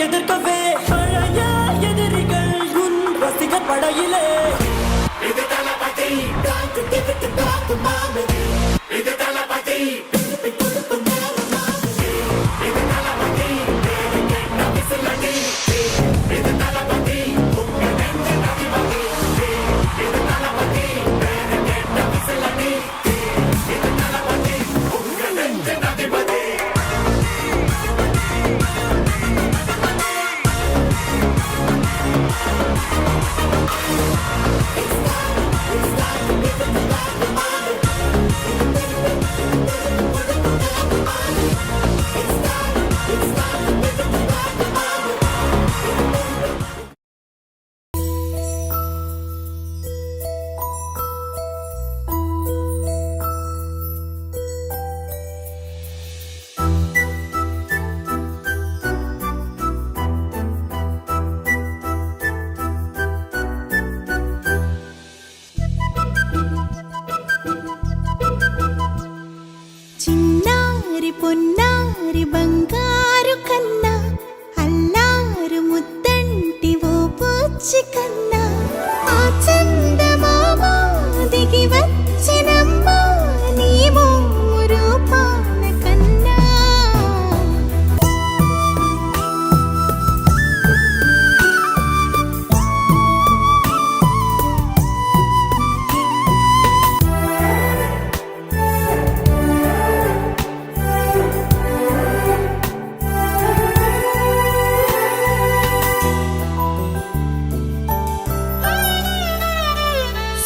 எதிர்க்கவே பழைய எதிரிகள் உன் ரசிக படையிலே இது தளபதி டாக்கு டிக்கு டாக்கு மாமே இது தளபதி இது தளபதி கேட்ட விசிலடி இது தளபதி உங்க நெஞ்ச நதிபதி இது தளபதி கேட்ட விசிலடி இது தளபதி உங்க நெஞ்ச நதிபதி పొన్నారి బంగారు కన్నా అల్లారు ముద్దంటి ఓ పూచి కన్నా ఆ చందమామ దిగి వచ్చినమ్మా నీ మోము రూపాన కన్నా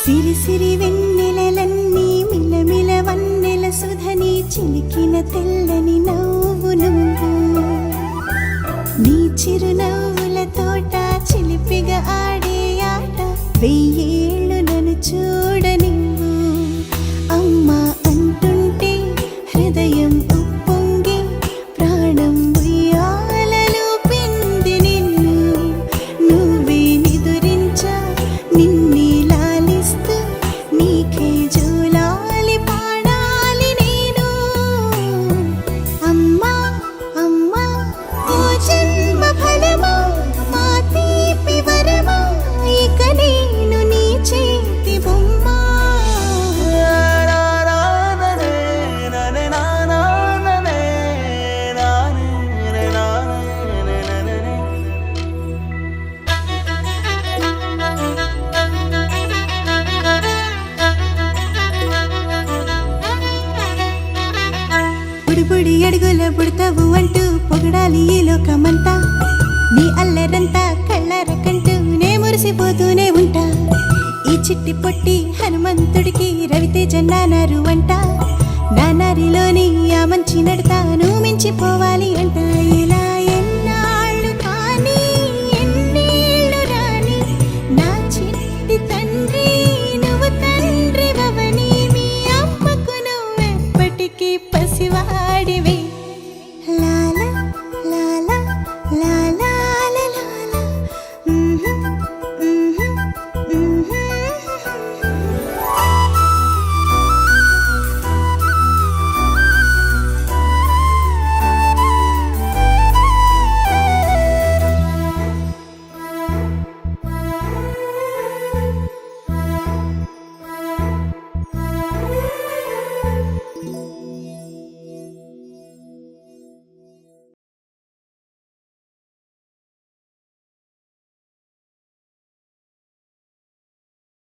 సిరి సిరి వెన్నెలలన్నీ మిలమిల వన్నెల సుధని చిలికిన తెల్లని నవ్వు నువ్వు నీ చిరునవ్వుల తోట చిలిపిగా ఆడే ఆట వెయ్యేళ్ళు నన్ను చూడనివ్వు అమ్మా అంటుంటే హృదయం ఉప్పొంగి ప్రాణం ఉయ్యాలలో పిండి నిన్ను నువ్వే నిదురించా నిన్నే నీకే జూలాలి పాడాలి నేను అమ్మా అమ్మా ఓ జన్మ ఫలమా మా తీపి వరమా ఇక నేను నీ చేతి బొమ్మ బుడి అడుగుల బుడతావు అంటూ పొగడాలి ఈ లోకమంతా నీ అల్లరంతా కళ్ళరకంటూ నే మురిసిపోతూనే ఉంటా ఈ చిట్టి పొట్టి హనుమంతుడికి రవితేజ నానారు అంట నానారిలోని ఆ మంచి నడతాను మించిపోవాలి అంట ఇలా ఎన్నాళ్ళు కానీ ఎన్నేళ్ళు రాని నా చిట్టి తండ్రి నువ్వు తండ్రి వవని మీ అమ్మకు నువ్వెప్పటికీ పసివాడివి లాలా లాలా లాలా లాలా